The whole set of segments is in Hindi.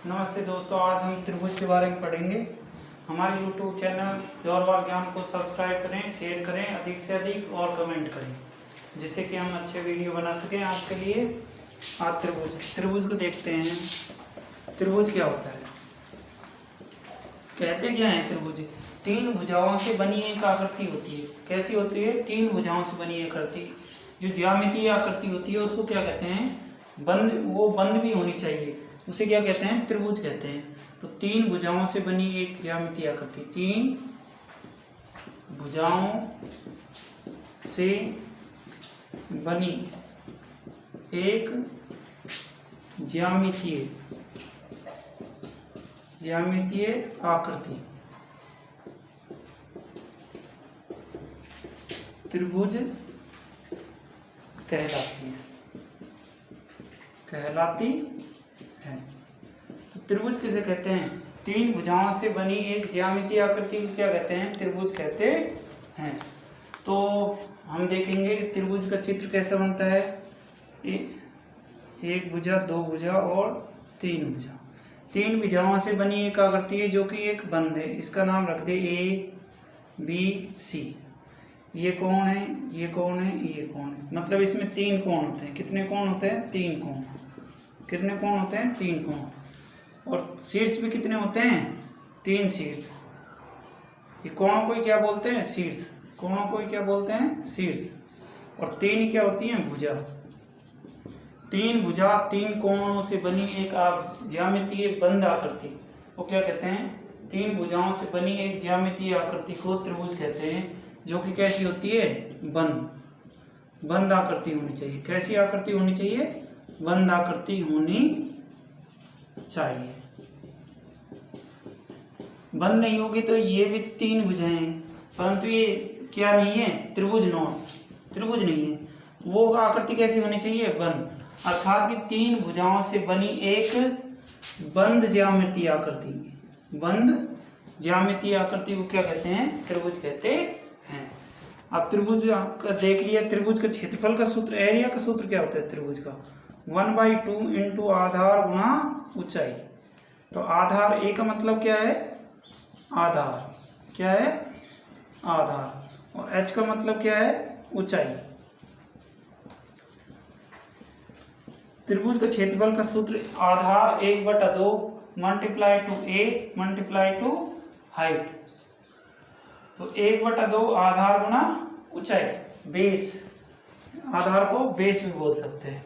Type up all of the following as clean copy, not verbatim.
नमस्ते दोस्तों, आज हम त्रिभुज के बारे में पढ़ेंगे। हमारे YouTube चैनल जोरवाल ज्ञान को सब्सक्राइब करें, शेयर करें अधिक से अधिक और कमेंट करें, जिससे कि हम अच्छे वीडियो बना सकें आपके लिए। आज त्रिभुज को देखते हैं। त्रिभुज क्या होता है, कहते क्या है? त्रिभुज तीन भुजाओं से बनी एक आकृति होती है। कैसी होती है? तीन भुजाओं से बनी एक आकृति। जो ज्यामितीय आकृति होती है उसको क्या कहते हैं? बंद। वो बंद भी होनी चाहिए, उसे क्या कहते हैं? त्रिभुज कहते हैं। तो तीन भुजाओं से बनी एक ज्यामितीय आकृति, तीन भुजाओं से बनी एक ज्यामितीय आकृति त्रिभुज कहलाती है। तो त्रिभुज किसे कहते हैं? तीन भुजाओं से बनी एक ज्यामितीय आकृति को क्या कहते हैं? त्रिभुज कहते हैं। तो हम देखेंगे कि त्रिभुज का चित्र कैसा बनता है। एक भुजा, दो भुजा और तीन भुजा। तीन भुजाओं से बनी एक आकृति है जो कि एक बंद है। इसका नाम रख दे ए बी सी। ये कौन है, ये कौन है, ये कौन है। मतलब इसमें तीन कोण होते हैं। कितने कोण होते हैं? तीन कोण। कितने कोण होते हैं? तीन कोण। और शीर्ष भी कितने होते हैं? तीन शीर्ष। ये कोणों को ही क्या बोलते हैं? शीर्ष। कोणों को ही क्या बोलते हैं? शीर्ष। और तीन क्या होती हैं? भुजा। तीन भुजा, तीन कोणों से बनी एक ज्यामितीय बंद आकृति वो क्या कहते हैं? तीन भुजाओं से बनी एक ज्यामितीय आकृति को त्रिभुज कहते हैं, जो कि कैसी होती है? बंद आकृति होनी चाहिए। कैसी आकृति होनी चाहिए? बंद आकृति होनी चाहिए। बंद नहीं होगी तो ये भी तीन भुजाएं हैं, परंतु ये क्या नहीं है? त्रिभुज नहीं है। वो आकृति कैसी होनी चाहिए? बंद। अर्थात कि तीन भुजाओं से बनी एक बंद ज्यामितीय आकृति। बंद ज्यामितीय आकृति को क्या कहते हैं? त्रिभुज कहते हैं। अब त्रिभुज का देख लिया। त्रिभुज का क्षेत्रफल का सूत्र, एरिया का सूत्र क्या होता है त्रिभुज का? 1/2 इंटू आधार गुणा ऊंचाई। तो आधार, ए का मतलब क्या है? आधार। क्या है? आधार। और एच का मतलब क्या है? ऊंचाई। त्रिभुज का क्षेत्रफल का सूत्र आधार 1/2 multiply two A multiply two height. तो 1/2 आधार गुना ऊंचाई, बेस। आधार को बेस भी बोल सकते हैं।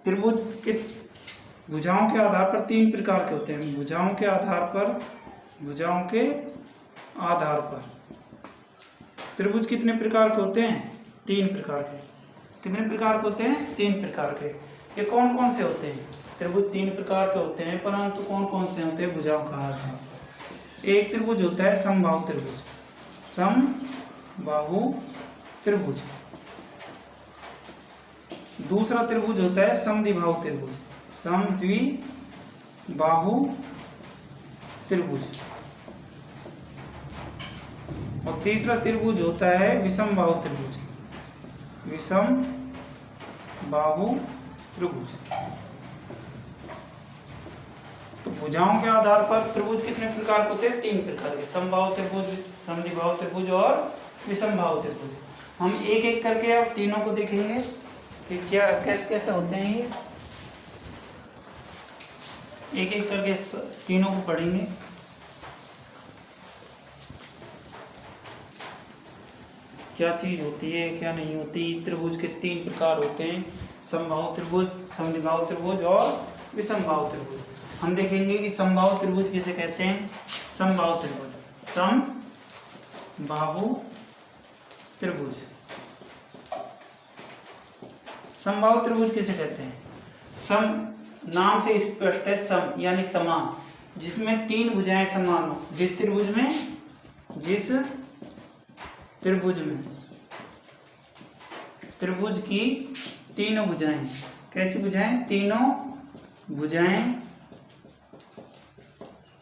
त्रिभुज के भुजाओं के आधार पर तीन प्रकार के होते हैं। भुजाओं के आधार पर त्रिभुज कितने प्रकार के होते हैं? तीन प्रकार के। कितने प्रकार के होते हैं? तीन प्रकार के। ये कौन कौन से होते हैं? त्रिभुज तीन प्रकार के होते हैं, परंतु कौन कौन से होते हैं? भुजाओं का आधार पर। एक त्रिभुज होता है समबाहु त्रिभुज। समबाहु त्रिभुज। दूसरा त्रिभुज होता है समद्विबाहु त्रिभुज। समद्विबाहु त्रिभुज। और तीसरा त्रिभुज होता है विषमबाहु त्रिभुज। विषमबाहु त्रिभुज। तो भुजाओं के आधार पर त्रिभुज कितने प्रकार के होते हैं? तीन प्रकार के। समबाहु त्रिभुज, समद्विबाहु त्रिभुज और विषमबाहु त्रिभुज। हम एक एक करके अब तीनों को देखेंगे कि क्या कैसे कैसे होते हैं। ये एक एक करके तीनों को पढ़ेंगे। क्या चीज होती है, क्या नहीं होती। त्रिभुज के तीन प्रकार होते हैं, समबाहु त्रिभुज, समद्विबाहु त्रिभुज और विषमबाहु त्रिभुज। हम देखेंगे कि समबाहु त्रिभुज किसे कहते हैं। समबाहु त्रिभुज, समबाहु त्रिभुज। समबाहु त्रिभुज किसे कहते हैं? सम नाम से स्पष्ट है। सम यानी समान, जिसमें तीन भुजाएं समान हो। जिस त्रिभुज में त्रिभुज की तीनों भुजाएं, कैसी भुजाएं? तीनों भुजाएं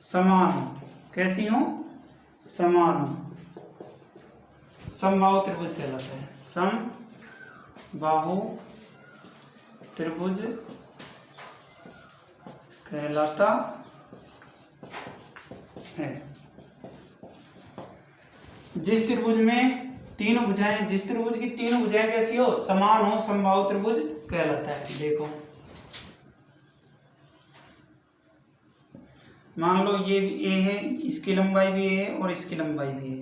समान हो। कैसी हो? समान हो। समबाहु त्रिभुज कहलाता है। समबाहु त्रिभुज कहलाता है। जिस त्रिभुज में तीनों भुजाएं, जिस त्रिभुज की तीनों भुजाएं कैसी हो, समान हो, समबाहु त्रिभुज कहलाता है। देखो मान लो ये ए है, इसकी लंबाई भी ए है और इसकी लंबाई भी है,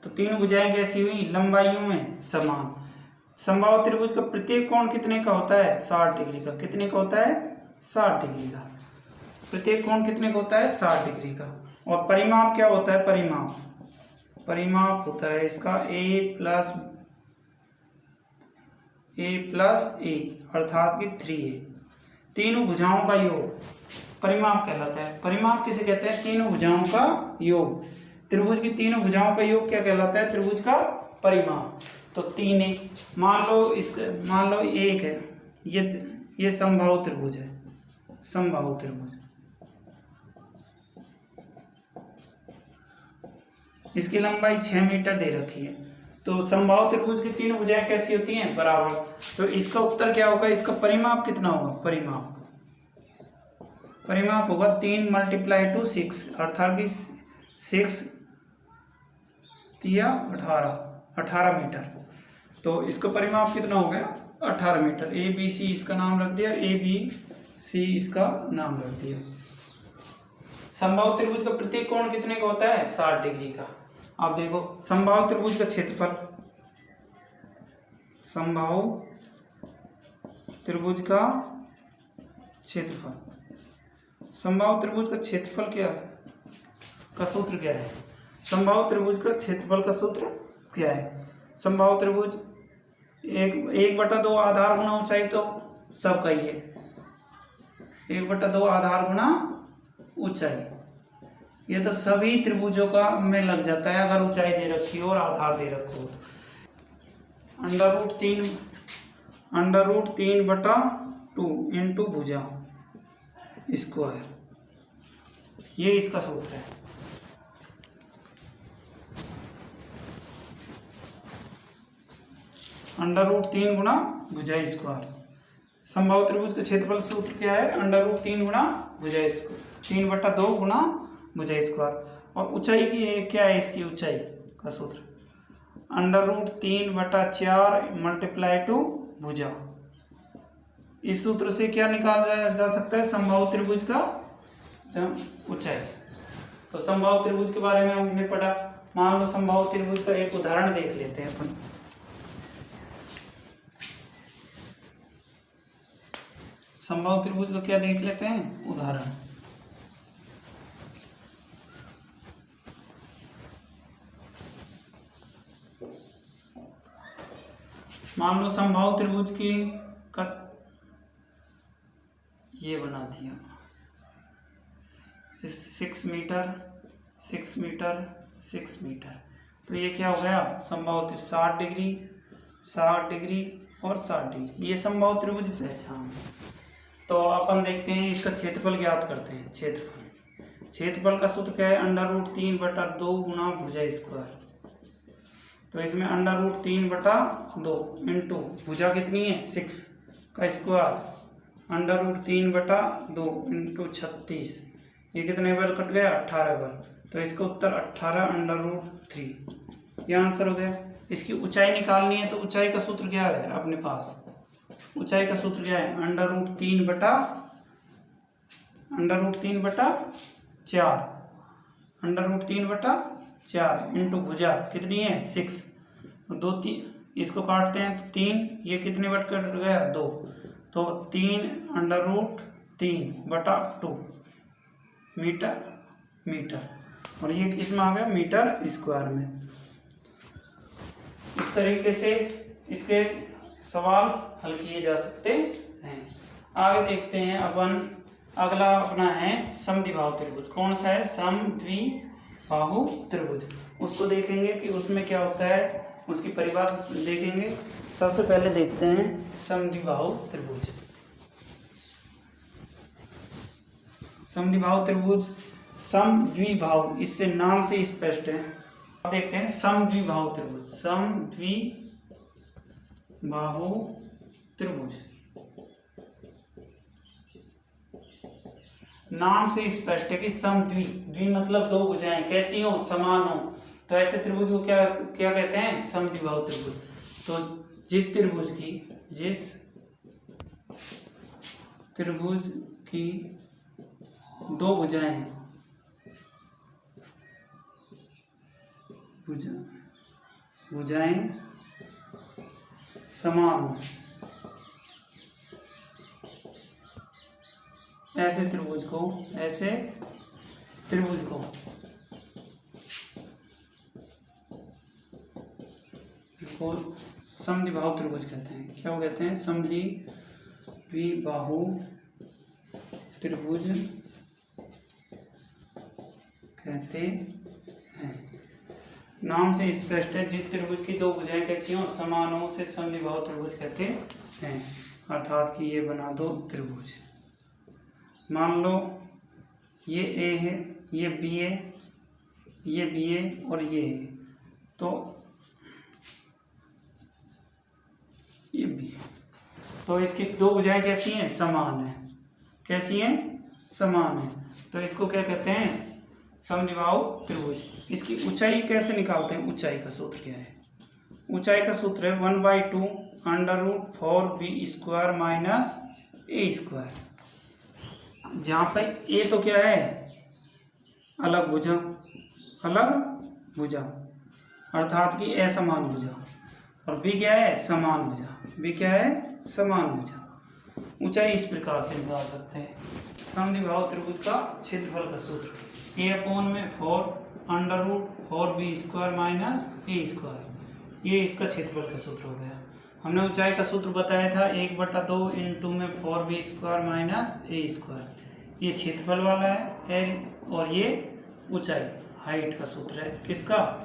तो तीनों भुजाएं कैसी हुई, लंबाइयों में समान। समबाहु त्रिभुज का प्रत्येक कोण कितने का होता है, 60 डिग्री का। कितने का होता है, 60 डिग्री का। प्रत्येक कोण कितने का होता है, 60 डिग्री का। और परिमाप क्या होता है, परिमाप, परिमाप होता है इसका a प्लस ए अर्थात कि 3a। तीनों भुजाओं का योग परिमाप कहलाता है। परिमाप किसे कहते हैं, तीनों भुजाओं का योग। त्रिभुज की तीनों भुजाओं का योग क्या कहलाता है, त्रिभुज का परिमाप। तो 3a, मान लो एक है, ये समबाहु त्रिभुज है, समबाहु त्रिभुज, इसकी लंबाई 6 मीटर दे रखी है। तो समबाहु त्रिभुज की तीनों भुजाएं कैसी होती हैं, बराबर। तो इसका उत्तर क्या होगा, इसका परिमाप कितना होगा, परिमाप होगा 3 × 6 अर्थात कि 6 या 18 मीटर। तो इसका परिमाप कितना हो गया, 18 मीटर। ABC इसका नाम रख दिया, ABC इसका नाम रख दिया। समबाहु त्रिभुज का प्रत्येक कोण कितने का होता है, 60 डिग्री का। आप देखो समबाहु त्रिभुज का क्षेत्रफल, समबाहु त्रिभुज का क्षेत्रफल, समबाहु त्रिभुज का क्षेत्रफल क्या है, का सूत्र क्या है, समबाहु त्रिभुज का क्षेत्रफल का सूत्र क्या है। समबाहु त्रिभुज 1/2 आधार गुना ऊंचाई, तो सब कहिए 1/2 आधार गुना ऊंचाई। ये तो सभी त्रिभुजों का में लग जाता है अगर ऊंचाई दे रखी हो और आधार दे रखो हो। √3/2 इंटू भुजा स्क्वायर, ये इसका सूत्र है। √3 गुना भुजा स्क्वायर। समबाहु त्रिभुज का क्षेत्रफल सूत्र क्या है, √3 गुना भुजा स्क्वायर, 3/2 गुना भुजा स्क्वायर। और ऊंचाई की क्या है, इसकी ऊंचाई का सूत्र √3/4 × भुजा। इस सूत्र से क्या निकाला जा सकता है, समबाहु त्रिभुज का ऊंचाई। तो समबाहु त्रिभुज के बारे में हमने पढ़ा। मान लो समबाहु त्रिभुज का एक उदाहरण देख लेते हैं अपन। समबाहु त्रिभुज का क्या देख लेते हैं, उदाहरण। मान लो समबाहु त्रिभुज की का ये बना दिया 6 मीटर 6 मीटर 6 मीटर। तो ये क्या हो गया, समबाहु त्रिभुज 60 डिग्री 60 डिग्री और 60 डिग्री, ये समबाहु त्रिभुज पहचान। तो अपन देखते हैं इसका क्षेत्रफल ज्ञात करते हैं। क्षेत्रफल का सूत्र क्या है, √3/2 गुना भुजा स्क्वायर। तो इसमें √3/2 इंटू भुजा कितनी है, 6 का स्क्वायर, √3/2 इंटू 36, ये कितने बार कट गया, 18 बार। तो इसका उत्तर 18√3, ये आंसर हो गया। इसकी ऊंचाई निकालनी है, तो ऊंचाई का सूत्र क्या है अपने पास, ऊंचाई का सूत्र क्या है, √3/4 √3/4 इंटू भुजा कितनी है, 6। 2 3 इसको काटते हैं तो 3, ये कितने बार कट गया, 2। तो 3√3/2 मीटर और ये किसमें आ गया, मीटर स्क्वायर में। इस तरीके से इसके सवाल हल किए जा सकते हैं। आगे देखते हैं अपन, अगला अपना है समद्विबाहु त्रिभुज। कौन सा है, समद्विबाहु त्रिभुज। उसको देखेंगे कि उसमें क्या होता है, उसकी परिभाषा देखेंगे। सबसे पहले देखते हैं समद्विबाहु त्रिभुज। समद्विबाहु त्रिभुज, समद्विबाहु इससे नाम से स्पष्ट है। अब देखते हैं समद्विबाहु त्रिभुज। समद्विबाहु त्रिभुज नाम से स्पष्ट है कि समद्वि, द्वि मतलब दो भुजाएं कैसी हो, समान हो, तो ऐसे त्रिभुज को क्या क्या कहते हैं, समद्विबाहु त्रिभुज। तो जिस त्रिभुज की दो भुजाएं समान हो, ऐसे त्रिभुज को समद्विबाहु त्रिभुज कहते हैं। क्या वो कहते हैं, समद्विबाहु त्रिभुज कहते हैं। नाम से स्पष्ट है, जिस त्रिभुज की दो भुजाएं कैसी हो, समान हो, उसे समद्विबाहु त्रिभुज कहते हैं। अर्थात कि ये बना दो त्रिभुज, मान लो ये ए है, ये बी है, ये बी है और ये है, तो ये बी है, तो इसकी दो भुजाएं कैसी हैं, समान है। कैसी हैं, समान है। तो इसको क्या कहते हैं, समद्विबाहु त्रिभुज। इसकी ऊंचाई कैसे निकालते हैं, ऊंचाई का सूत्र क्या है, ऊंचाई का सूत्र है 1/2 √4b² माइनस a²। जहाँ पे ए तो क्या है, अलग भुजा अर्थात कि असमान भुजा, और बी क्या है, समान भुजा। बी क्या है, समान भुजा। ऊंचाई इस प्रकार से निकाल सकते हैं। समद्विबाहु त्रिभुज का क्षेत्रफल का सूत्र a/4 √4b² माइनस a²। ये इसका क्षेत्रफल का सूत्र हो गया। हमने ऊंचाई का सूत्र बताया था 1/2 इंटू में 4b² माइनस a²। ये क्षेत्रफल वाला है और ये ऊंचाई, हाइट का सूत्र है। किसका,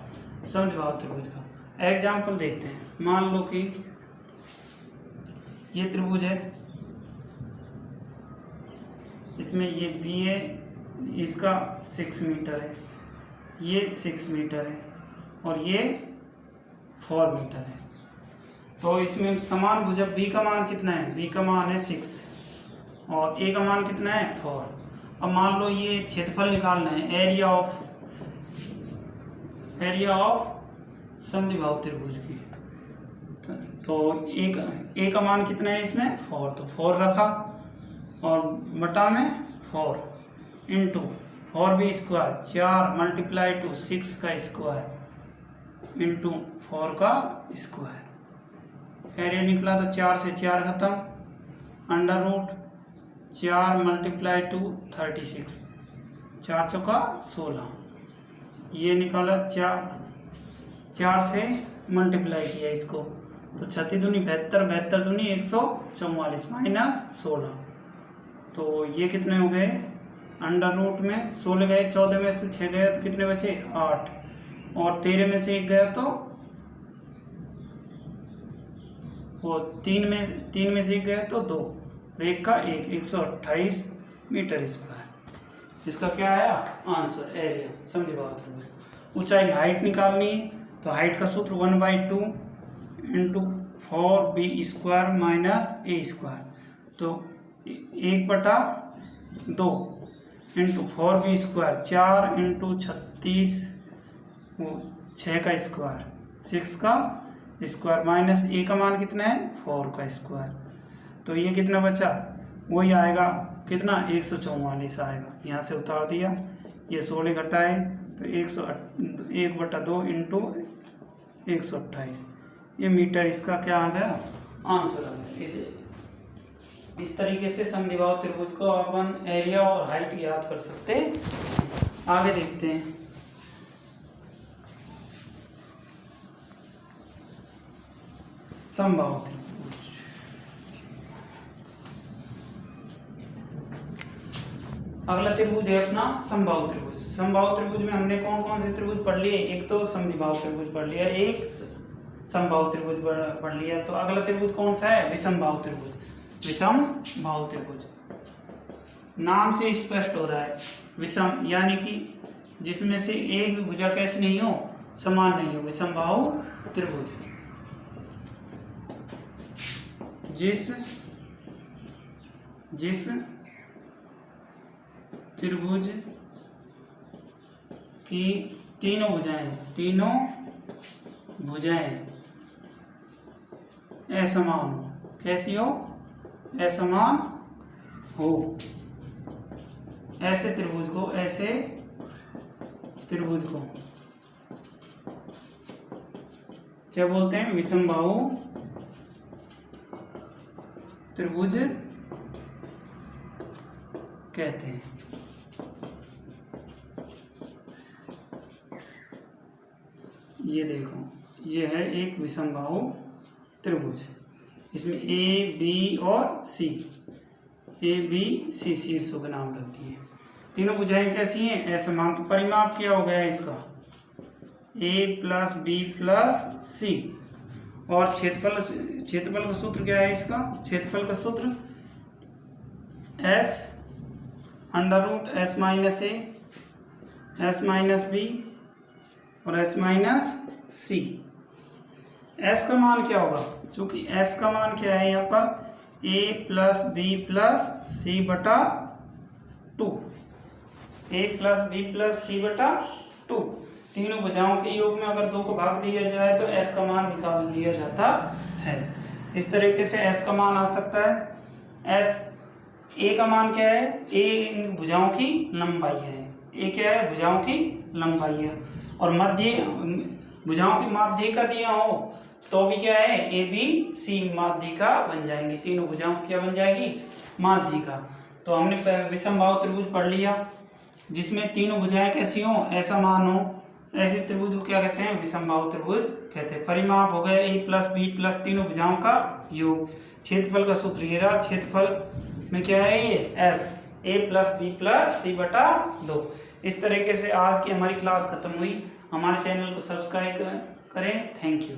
समद्विबाहु त्रिभुज का। एग्जाम्पल देखते हैं। मान लो कि ये त्रिभुज है, इसमें ये बी है, इसका 6 मीटर है, ये 6 मीटर है और ये 4 मीटर है। तो इसमें समान भुजा, बी का मान कितना है, बी का मान है 6 और ए का मान कितना है 4। अब मान लो ये क्षेत्रफल निकालना है, एरिया ऑफ समद्विबाहु त्रिभुज की। तो ए का मान कितना है इसमें 4, तो 4 रखा और बटा में 4 इंटू 4b² 4 मल्टीप्लाई टू 6 का स्क्वायर इंटू 4 का स्क्वायर। एरिया निकला तो 4 से 4 खत्म, √4 मल्टीप्लाई टू 36, 4 चौका 16। ये निकाला 4 से मल्टीप्लाई किया इसको, तो 36 दूनी 72, 72 दूनी 144 माइनस 16। तो ये कितने हो गए, √ में 16 गए, 14 में से 6 गया तो कितने बचे 8, और 13 में से 1 गया तो वो 3 में से 1 गया तो 2, और 1 का 1, 128 मीटर स्क्वायर। इसका क्या आया आंसर, एरिया समद्विबाहु त्रिभुज। ऊंचाई, हाइट निकालनी है तो हाइट का सूत्र 1/2 इंटू 4b² माइनस a²। तो 1/2 इंटू 4b², 4 इंटू 36, वो 6 का स्क्वायर, 6 का स्क्वायर माइनस ए का मान कितना है 4 का स्क्वायर। तो ये कितना बचा, वही आएगा कितना 144 आएगा। यहाँ से उतार दिया, ये 16 घटाए तो 1/2 इंटू 128, ये मीटर इसका क्या आ गया आंसर आ गया। इस तरीके से समद्विबाहु त्रिभुज को अपन एरिया और हाइट याद कर सकते हैं। आगे देखते हैं। समबाहु त्रिभुज, अगला त्रिभुज है अपना समबाहु त्रिभुज। समबाहु त्रिभुज में हमने कौन कौन से त्रिभुज पढ़ लिए, एक तो समद्विबाहु त्रिभुज पढ़ लिया, एक समबाहु त्रिभुज पढ़ लिया। तो अगला त्रिभुज कौन सा है, विषमबाहु त्रिभुज। विषमबाहु त्रिभुज नाम से स्पष्ट हो रहा है, विषम यानी कि जिसमें से एक भी भुजा कैसी नहीं हो, समान नहीं हो, विषमबाहु त्रिभुज। जिस त्रिभुज की तीनों भुजाएं असमान हो। कैसी हो? असमान हो। ऐसे त्रिभुज को क्या बोलते हैं? विषमबाहु त्रिभुज कहते हैं। ये देखो, ये है एक विषमबाहु त्रिभुज। इसमें ए बी और सी, ए बी सी शीर्षों के नाम रखती है। तीनों भुजाएं कैसी हैं? असमान। तो परिमाप क्या हो गया इसका? ए प्लस बी प्लस सी। और क्षेत्रफल का सूत्र क्या है इसका? क्षेत्रफल का सूत्र S under root S minus A, S minus B और एस माइनस सी। एस का मान क्या होगा? क्योंकि एस का मान क्या है यहाँ पर? ए प्लस बी प्लस सी बटा 2। ए प्लस बी प्लस सी बटा 2। तीनों भुजाओं के योग में अगर 2 को भाग दिया जाए तो एस का मान निकाल लिया जाता है। इस तरीके से एस का मान आ सकता है। एस ए का मान क्या है? ए इन भुजाओं की लंबाई है। ए क्या है? भुजाओं की लंबाई है। और मध्य भुजाओं की माध्यिका दिया हो तो भी क्या है? ए बी सी माध्यिका बन जाएंगी। तीनों भुजाओं क्या बन जाएगी? माध्यिका। तो हमने विषमबाहु त्रिभुज पढ़ लिया जिसमें तीनों भुजाएं कैसी हो? असमान हो। ऐसे त्रिभुज को क्या कहते हैं? विषमबाहु त्रिभुज कहते हैं। परिमाप हो गया ए प्लस बी प्लस तीनों भुजाओं का योग। क्षेत्रफल का सूत्र ये रहा। क्षेत्रफल में क्या है? ये एस, ए प्लस बी प्लस सी बटा 2। इस तरीके से आज की हमारी क्लास खत्म हुई। हमारे चैनल को सब्सक्राइब करें। Thank you.